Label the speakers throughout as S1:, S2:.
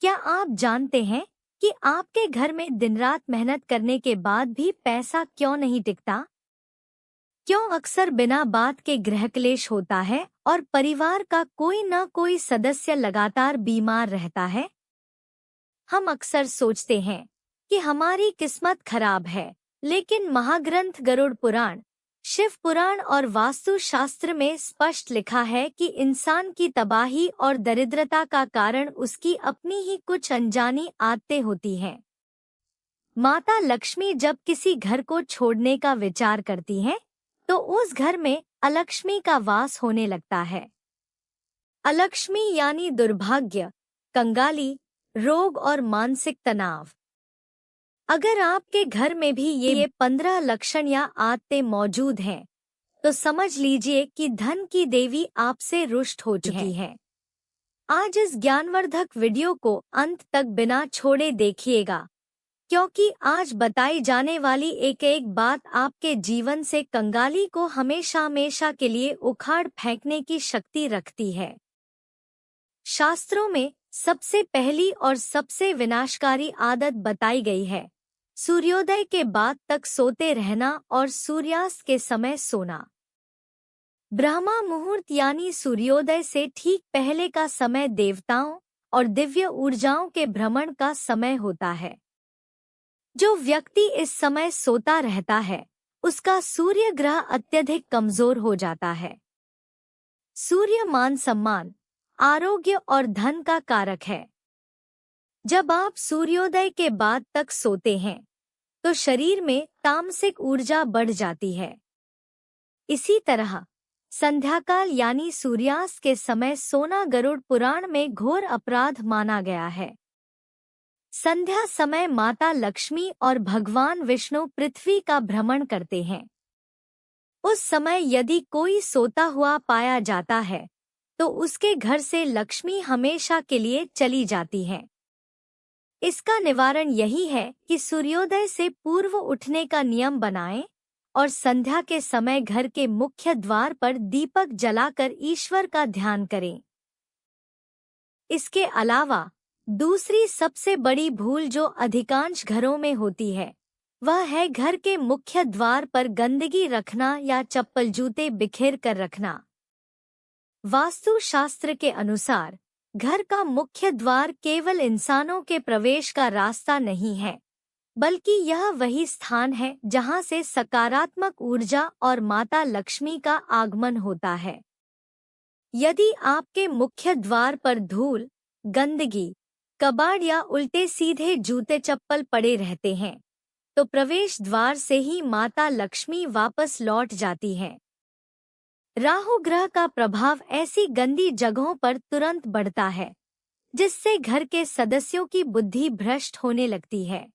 S1: क्या आप जानते हैं कि आपके घर में दिन रात मेहनत करने के बाद भी पैसा क्यों नहीं टिकता? क्यों अक्सर बिना बात के गृह क्लेश होता है और परिवार का कोई न कोई सदस्य लगातार बीमार रहता है? हम अक्सर सोचते हैं कि हमारी किस्मत खराब है, लेकिन महाग्रंथ गरुड़ पुराण, शिव पुराण और वास्तु शास्त्र में स्पष्ट लिखा है कि इंसान की तबाही और दरिद्रता का कारण उसकी अपनी ही कुछ अनजानी आदतें होती हैं। माता लक्ष्मी जब किसी घर को छोड़ने का विचार करती हैं, तो उस घर में अलक्ष्मी का वास होने लगता है। अलक्ष्मी यानी दुर्भाग्य, कंगाली, रोग और मानसिक तनाव। अगर आपके घर में भी ये 15 लक्षण या आदतें मौजूद हैं, तो समझ लीजिए कि धन की देवी आपसे रुष्ट हो चुकी है। आज इस ज्ञानवर्धक वीडियो को अंत तक बिना छोड़े देखिएगा, क्योंकि आज बताई जाने वाली एक एक बात आपके जीवन से कंगाली को हमेशा हमेशा के लिए उखाड़ फेंकने की शक्ति रखती है। शास्त्रों में सबसे पहली और सबसे विनाशकारी आदत बताई गई है, सूर्योदय के बाद तक सोते रहना और सूर्यास्त के समय सोना। ब्रह्मा मुहूर्त यानी सूर्योदय से ठीक पहले का समय देवताओं और दिव्य ऊर्जाओं के भ्रमण का समय होता है। जो व्यक्ति इस समय सोता रहता है, उसका सूर्य ग्रह अत्यधिक कमजोर हो जाता है। सूर्य मान सम्मान, आरोग्य और धन का कारक है। जब आप सूर्योदय के बाद तक सोते हैं, तो शरीर में तामसिक ऊर्जा बढ़ जाती है। इसी तरह संध्याकाल यानी सूर्यास्त के समय सोना गरुड़ पुराण में घोर अपराध माना गया है। संध्या समय माता लक्ष्मी और भगवान विष्णु पृथ्वी का भ्रमण करते हैं। उस समय यदि कोई सोता हुआ पाया जाता है, तो उसके घर से लक्ष्मी हमेशा के लिए चली जाती है। इसका निवारण यही है कि सूर्योदय से पूर्व उठने का नियम बनाएं और संध्या के समय घर के मुख्य द्वार पर दीपक जलाकर ईश्वर का ध्यान करें। इसके अलावा दूसरी सबसे बड़ी भूल जो अधिकांश घरों में होती है, वह है घर के मुख्य द्वार पर गंदगी रखना या चप्पल जूते बिखेर कर रखना। वास्तु शास्त्र के अनुसार घर का मुख्य द्वार केवल इंसानों के प्रवेश का रास्ता नहीं है, बल्कि यह वही स्थान है जहां से सकारात्मक ऊर्जा और माता लक्ष्मी का आगमन होता है। यदि आपके मुख्य द्वार पर धूल, गंदगी, कबाड़ या उल्टे सीधे जूते चप्पल पड़े रहते हैं, तो प्रवेश द्वार से ही माता लक्ष्मी वापस लौट जाती है। राहु ग्रह का प्रभाव ऐसी गंदी जगहों पर तुरंत बढ़ता है, जिससे घर के सदस्यों की बुद्धि भ्रष्ट होने लगती है।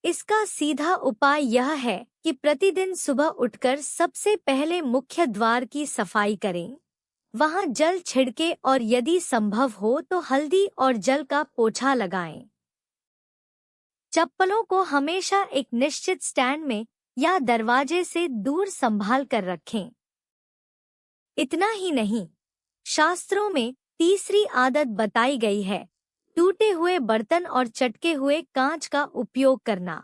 S1: इसका सीधा उपाय यह है कि प्रतिदिन सुबह उठकर सबसे पहले मुख्य द्वार की सफाई करें, वहां जल छिड़के और यदि संभव हो तो हल्दी और जल का पोछा लगाएं। चप्पलों को हमेशा एक निश्चित स्टैंड में या दरवाजे से दूर संभाल कर रखें। इतना ही नहीं, शास्त्रों में तीसरी आदत बताई गई है, टूटे हुए बर्तन और चटके हुए कांच का उपयोग करना।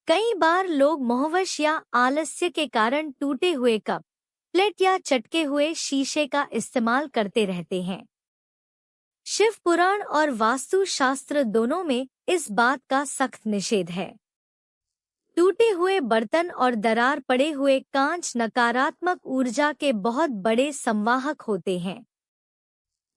S1: कई बार लोग मोहवश या आलस्य के कारण टूटे हुए कप, प्लेट या चटके हुए शीशे का इस्तेमाल करते रहते हैं। शिव पुराण और वास्तु शास्त्र दोनों में इस बात का सख्त निषेध है। टूटे हुए बर्तन और दरार पड़े हुए कांच नकारात्मक ऊर्जा के बहुत बड़े संवाहक होते हैं।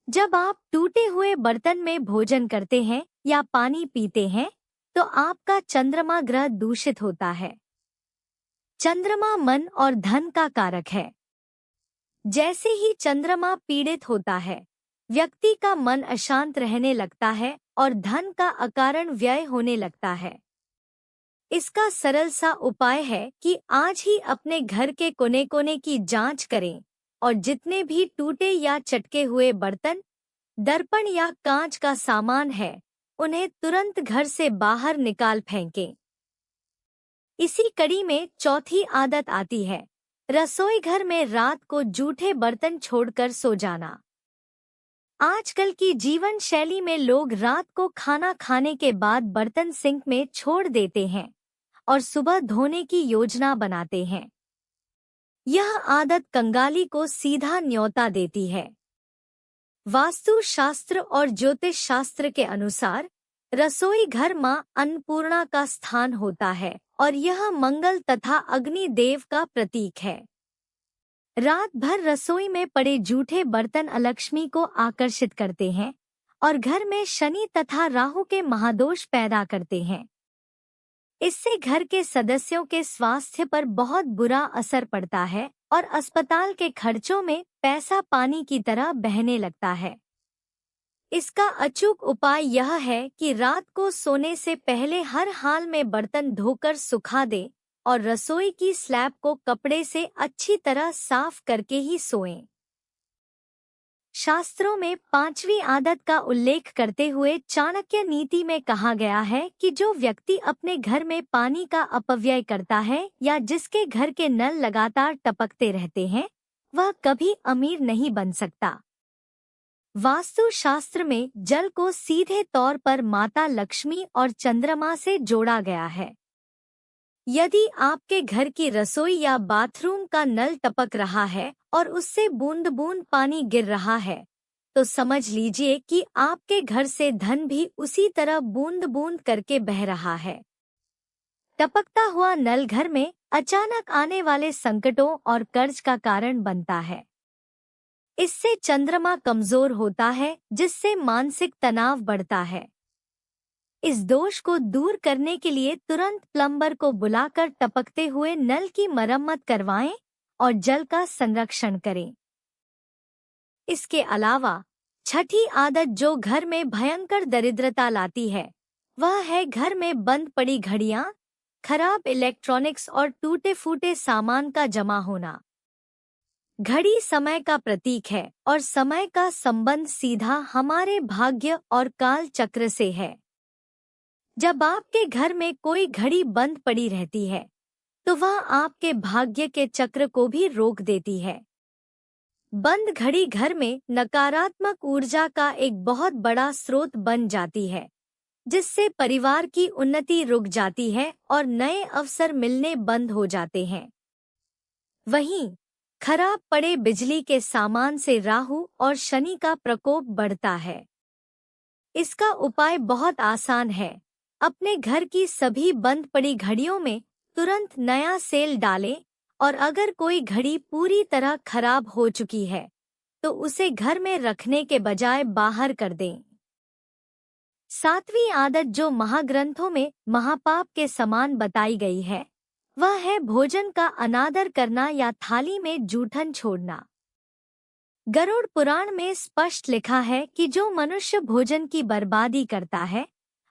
S1: जब आप टूटे हुए बर्तन में भोजन करते हैं या पानी पीते हैं, तो आपका चंद्रमा ग्रह दूषित होता है। चंद्रमा मन और धन का कारक है। जैसे ही चंद्रमा पीड़ित होता है, व्यक्ति का मन अशांत रहने लगता है और धन का अकारण व्यय होने लगता है। इसका सरल सा उपाय है कि आज ही अपने घर के कोने कोने की जांच करें और जितने भी टूटे या चटके हुए बर्तन, दर्पण या कांच का सामान है, उन्हें तुरंत घर से बाहर निकाल फेंकें। इसी कड़ी में चौथी आदत आती है, रसोई घर में रात को जूठे बर्तन छोड़कर सो जाना। आजकल की जीवन शैली में लोग रात को खाना खाने के बाद बर्तन सिंक में छोड़ देते हैं और सुबह धोने की योजना बनाते हैं। यह आदत कंगाली को सीधा न्योता देती है। वास्तु शास्त्र और ज्योतिष शास्त्र के अनुसार रसोई घर मां अन्नपूर्णा का स्थान होता है और यह मंगल तथा अग्नि देव का प्रतीक है। रात भर रसोई में पड़े जूठे बर्तन अलक्ष्मी को आकर्षित करते हैं और घर में शनि तथा राहु के महादोष पैदा करते हैं। इससे घर के सदस्यों के स्वास्थ्य पर बहुत बुरा असर पड़ता है और अस्पताल के खर्चों में पैसा पानी की तरह बहने लगता है। इसका अचूक उपाय यह है कि रात को सोने से पहले हर हाल में बर्तन धोकर सुखा दें और रसोई की स्लैब को कपड़े से अच्छी तरह साफ करके ही सोएं। शास्त्रों में 5वीं आदत का उल्लेख करते हुए चाणक्य नीति में कहा गया है कि जो व्यक्ति अपने घर में पानी का अपव्यय करता है या जिसके घर के नल लगातार टपकते रहते हैं, वह कभी अमीर नहीं बन सकता। वास्तु शास्त्र में जल को सीधे तौर पर माता लक्ष्मी और चंद्रमा से जोड़ा गया है। यदि आपके घर की रसोई या बाथरूम का नल टपक रहा है और उससे बूंद बूंद पानी गिर रहा है, तो समझ लीजिए कि आपके घर से धन भी उसी तरह बूंद बूंद करके बह रहा है। टपकता हुआ नल घर में अचानक आने वाले संकटों और कर्ज का कारण बनता है। इससे चंद्रमा कमजोर होता है, जिससे मानसिक तनाव बढ़ता है। इस दोष को दूर करने के लिए तुरंत प्लम्बर को बुलाकर टपकते हुए नल की मरम्मत करवाएं और जल का संरक्षण करें। इसके अलावा 6ठी आदत जो घर में भयंकर दरिद्रता लाती है, वह है घर में बंद पड़ी घड़ियां, खराब इलेक्ट्रॉनिक्स और टूटे फूटे सामान का जमा होना। घड़ी समय का प्रतीक है और समय का संबंध सीधा हमारे भाग्य और काल चक्र से है। जब आपके घर में कोई घड़ी बंद पड़ी रहती है, तो वह आपके भाग्य के चक्र को भी रोक देती है। बंद घड़ी घर में नकारात्मक ऊर्जा का एक बहुत बड़ा स्रोत बन जाती है, जिससे परिवार की उन्नति रुक जाती है और नए अवसर मिलने बंद हो जाते हैं। वहीं खराब पड़े बिजली के सामान से राहु और शनि का प्रकोप बढ़ता है। इसका उपाय बहुत आसान है। अपने घर की सभी बंद पड़ी घड़ियों में तुरंत नया सेल डालें और अगर कोई घड़ी पूरी तरह खराब हो चुकी है, तो उसे घर में रखने के बजाय बाहर कर दें। 7वीं आदत जो महाग्रंथों में महापाप के समान बताई गई है, वह है भोजन का अनादर करना या थाली में जूठन छोड़ना। गरुड़ पुराण में स्पष्ट लिखा है कि जो मनुष्य भोजन की बर्बादी करता है,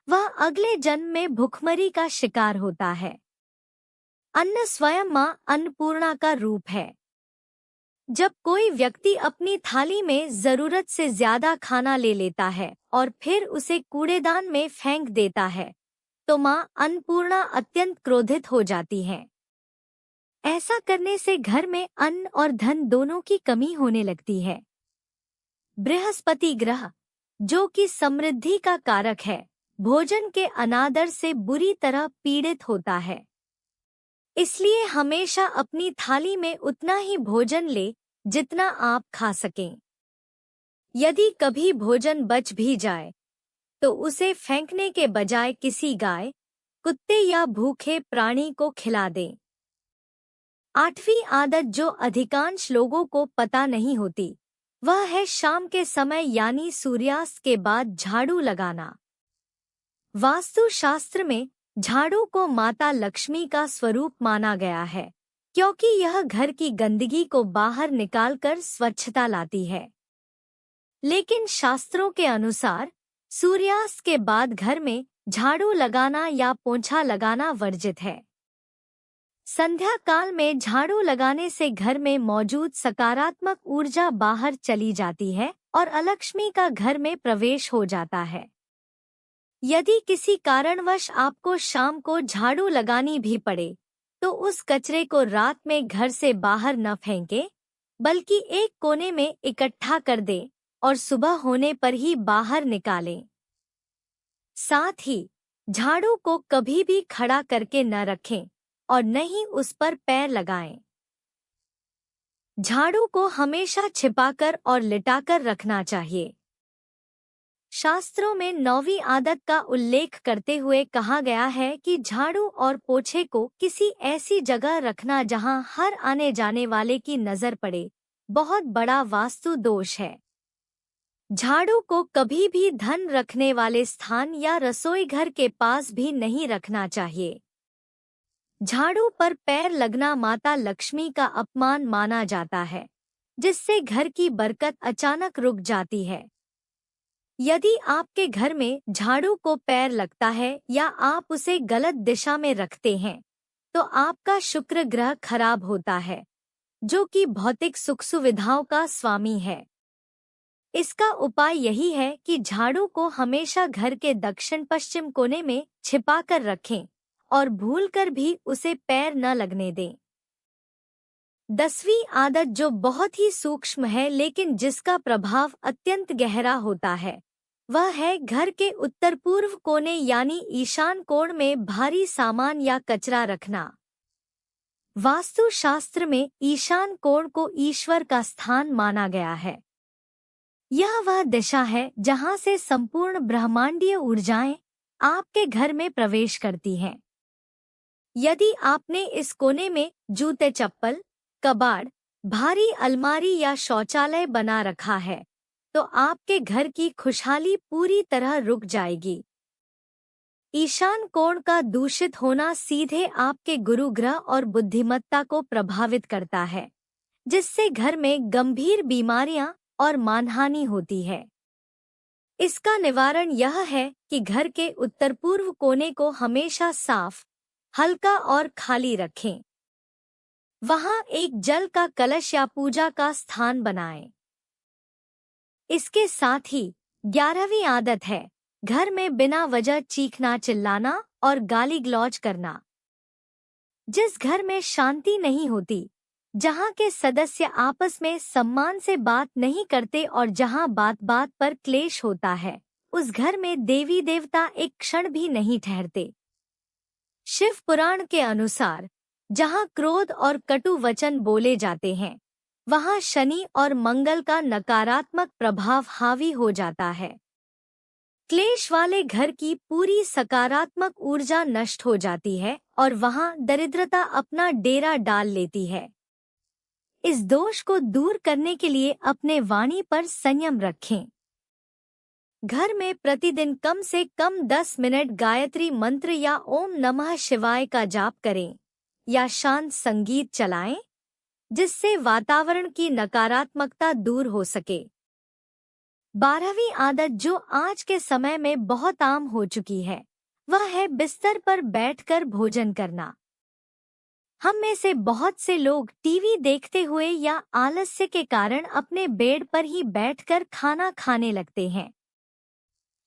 S1: वह अगले जन्म में भुखमरी का शिकार होता है। अन्न स्वयं मां अन्नपूर्णा का रूप है। जब कोई व्यक्ति अपनी थाली में जरूरत से ज्यादा खाना ले लेता है और फिर उसे कूड़ेदान में फेंक देता है, तो मां अन्नपूर्णा अत्यंत क्रोधित हो जाती है। ऐसा करने से घर में अन्न और धन दोनों की कमी होने लगती है। बृहस्पति ग्रह, जो कि समृद्धि का कारक है, भोजन के अनादर से बुरी तरह पीड़ित होता है। इसलिए हमेशा अपनी थाली में उतना ही भोजन ले जितना आप खा सकें। यदि कभी भोजन बच भी जाए, तो उसे फेंकने के बजाय किसी गाय, कुत्ते या भूखे प्राणी को खिला दें। 8वीं आदत जो अधिकांश लोगों को पता नहीं होती, वह है शाम के समय यानी सूर्यास्त के बाद झाड़ू लगाना। वास्तु शास्त्र में झाड़ू को माता लक्ष्मी का स्वरूप माना गया है, क्योंकि यह घर की गंदगी को बाहर निकालकर स्वच्छता लाती है। लेकिन शास्त्रों के अनुसार सूर्यास्त के बाद घर में झाड़ू लगाना या पोंछा लगाना वर्जित है। संध्या काल में झाड़ू लगाने से घर में मौजूद सकारात्मक ऊर्जा बाहर चली जाती है और अलक्ष्मी का घर में प्रवेश हो जाता है। यदि किसी कारणवश आपको शाम को झाड़ू लगानी भी पड़े, तो उस कचरे को रात में घर से बाहर न फेंकें, बल्कि एक कोने में इकट्ठा कर दें और सुबह होने पर ही बाहर निकालें। साथ ही झाड़ू को कभी भी खड़ा करके न रखें और न ही उस पर पैर लगाएं। झाड़ू को हमेशा छिपाकर और लिटाकर रखना चाहिए। शास्त्रों में 9वीं आदत का उल्लेख करते हुए कहा गया है कि झाड़ू और पोछे को किसी ऐसी जगह रखना जहां हर आने जाने वाले की नजर पड़े, बहुत बड़ा वास्तु दोष है। झाड़ू को कभी भी धन रखने वाले स्थान या रसोई घर के पास भी नहीं रखना चाहिए। झाड़ू पर पैर लगना माता लक्ष्मी का अपमान माना जाता है, जिससे घर की बरकत अचानक रुक जाती है। यदि आपके घर में झाड़ू को पैर लगता है या आप उसे गलत दिशा में रखते हैं, तो आपका शुक्र ग्रह खराब होता है, जो कि भौतिक सुख सुविधाओं का स्वामी है। इसका उपाय यही है कि झाड़ू को हमेशा घर के दक्षिण पश्चिम कोने में छिपा कर रखें और भूलकर भी उसे पैर न लगने दें। 10वीं आदत, जो बहुत ही सूक्ष्म है लेकिन जिसका प्रभाव अत्यंत गहरा होता है, वह है घर के उत्तर पूर्व कोने यानी ईशान कोण में भारी सामान या कचरा रखना। वास्तु शास्त्र में ईशान कोण को ईश्वर का स्थान माना गया है। यह वह दिशा है जहां से संपूर्ण ब्रह्मांडीय ऊर्जाएं आपके घर में प्रवेश करती हैं। यदि आपने इस कोने में जूते चप्पल, कबाड़, भारी अलमारी या शौचालय बना रखा है, तो आपके घर की खुशहाली पूरी तरह रुक जाएगी। ईशान कोण का दूषित होना सीधे आपके गुरु ग्रह और बुद्धिमत्ता को प्रभावित करता है, जिससे घर में गंभीर बीमारियां और मानहानि होती है। इसका निवारण यह है कि घर के उत्तर पूर्व कोने को हमेशा साफ, हल्का और खाली रखें। वहां एक जल का कलश या पूजा का स्थान बनाएं। इसके साथ ही 11वीं आदत है घर में बिना वजह चीखना, चिल्लाना और गाली गलौज करना। जिस घर में शांति नहीं होती, जहां के सदस्य आपस में सम्मान से बात नहीं करते और जहां बात बात पर क्लेश होता है, उस घर में देवी देवता एक क्षण भी नहीं ठहरते। शिव पुराण के अनुसार जहां क्रोध और कटु वचन बोले जाते हैं, वहां शनि और मंगल का नकारात्मक प्रभाव हावी हो जाता है। क्लेश वाले घर की पूरी सकारात्मक ऊर्जा नष्ट हो जाती है और वहां दरिद्रता अपना डेरा डाल लेती है। इस दोष को दूर करने के लिए अपने वाणी पर संयम रखें। घर में प्रतिदिन कम से कम 10 मिनट गायत्री मंत्र या ओम नमः शिवाय का जाप करें या शांत संगीत चलाएं, जिससे वातावरण की नकारात्मकता दूर हो सके। 12वीं आदत, जो आज के समय में बहुत आम हो चुकी है, वह है बिस्तर पर बैठकर भोजन करना। हम में से बहुत से लोग टीवी देखते हुए या आलस्य के कारण अपने बेड पर ही बैठकर खाना खाने लगते हैं।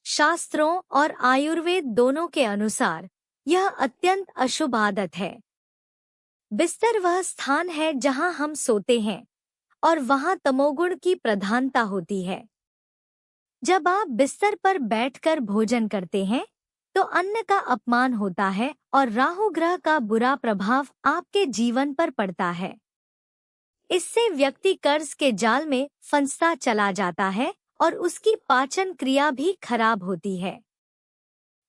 S1: शास्त्रों और आयुर्वेद दोनों के अनुसार यह अत्यंत अशुभ आदत है। बिस्तर वह स्थान है जहां हम सोते हैं और वहां तमोगुण की प्रधानता होती है। जब आप बिस्तर पर बैठकर भोजन करते हैं, तो अन्न का अपमान होता है और राहु ग्रह का बुरा प्रभाव आपके जीवन पर पड़ता है। इससे व्यक्ति कर्ज के जाल में फंसता चला जाता है और उसकी पाचन क्रिया भी खराब होती है।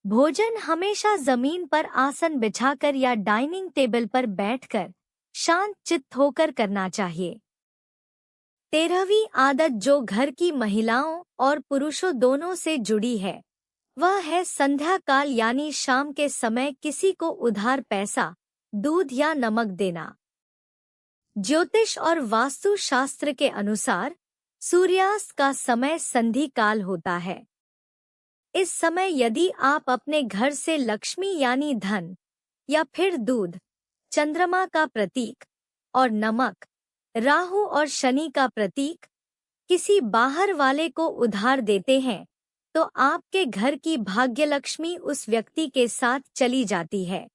S1: भोजन हमेशा जमीन पर आसन बिछाकर या डाइनिंग टेबल पर बैठकर शांत चित्त होकर करना चाहिए। 13वीं आदत, जो घर की महिलाओं और पुरुषों दोनों से जुड़ी है, वह है संध्या काल यानी शाम के समय किसी को उधार पैसा, दूध या नमक देना। ज्योतिष और वास्तु शास्त्र के अनुसार सूर्यास्त का समय संधि काल होता है। इस समय यदि आप अपने घर से लक्ष्मी यानी धन या फिर दूध, चंद्रमा का प्रतीक और नमक, राहु और शनि का प्रतीक किसी बाहर वाले को उधार देते हैं, तो आपके घर की भाग्यलक्ष्मी उस व्यक्ति के साथ चली जाती है।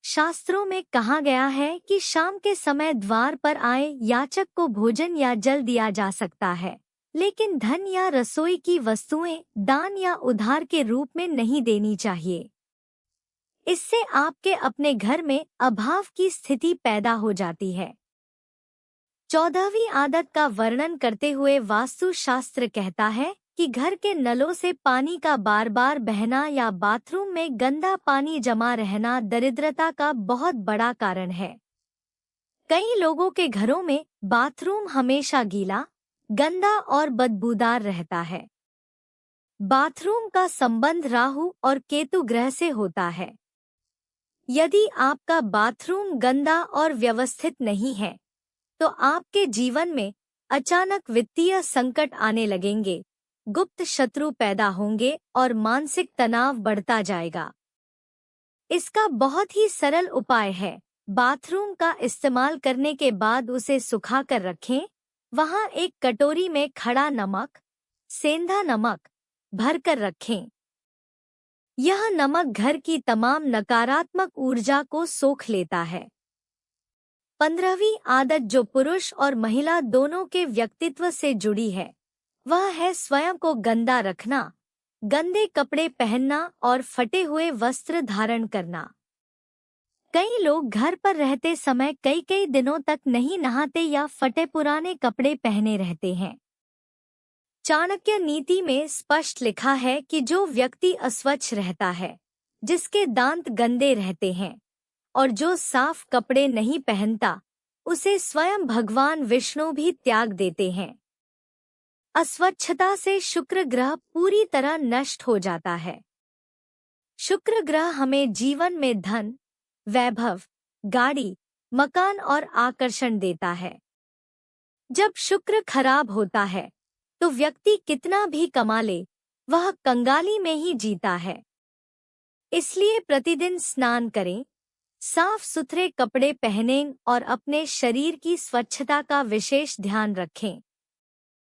S1: शास्त्रों में कहा गया है कि शाम के समय द्वार पर आए याचक को भोजन या जल दिया जा सकता है, लेकिन धन या रसोई की वस्तुएं दान या उधार के रूप में नहीं देनी चाहिए। इससे आपके अपने घर में अभाव की स्थिति पैदा हो जाती है। 14वीं आदत का वर्णन करते हुए वास्तु शास्त्र कहता है कि घर के नलों से पानी का बार बार बहना या बाथरूम में गंदा पानी जमा रहना दरिद्रता का बहुत बड़ा कारण है। कई लोगों के घरों में बाथरूम हमेशा गीला, गंदा और बदबूदार रहता है। बाथरूम का संबंध राहु और केतु ग्रह से होता है। यदि आपका बाथरूम गंदा और व्यवस्थित नहीं है, तो आपके जीवन में अचानक वित्तीय संकट आने लगेंगे, गुप्त शत्रु पैदा होंगे और मानसिक तनाव बढ़ता जाएगा। इसका बहुत ही सरल उपाय है, बाथरूम का इस्तेमाल करने के बाद उसे सुखा कर रखें। वहां एक कटोरी में खड़ा नमक, सेंधा नमक भरकर रखें। यह नमक घर की तमाम नकारात्मक ऊर्जा को सोख लेता है। 15वीं आदत जो पुरुष और महिला दोनों के व्यक्तित्व से जुड़ी है, वह है स्वयं को गंदा रखना, गंदे कपड़े पहनना और फटे हुए वस्त्र धारण करना। कई लोग घर पर रहते समय कई कई दिनों तक नहीं नहाते या फटे पुराने कपड़े पहने रहते हैं। चाणक्य नीति में स्पष्ट लिखा है कि जो व्यक्ति अस्वच्छ रहता है, जिसके दांत गंदे रहते हैं और जो साफ कपड़े नहीं पहनता, उसे स्वयं भगवान विष्णु भी त्याग देते हैं। अस्वच्छता से शुक्र ग्रह पूरी तरह नष्ट हो जाता है। शुक्र ग्रह हमें जीवन में धन, वैभव, गाड़ी, मकान और आकर्षण देता है। जब शुक्र खराब होता है, तो व्यक्ति कितना भी कमा ले, वह कंगाली में ही जीता है। इसलिए प्रतिदिन स्नान करें, साफ सुथरे कपड़े पहनें और अपने शरीर की स्वच्छता का विशेष ध्यान रखें।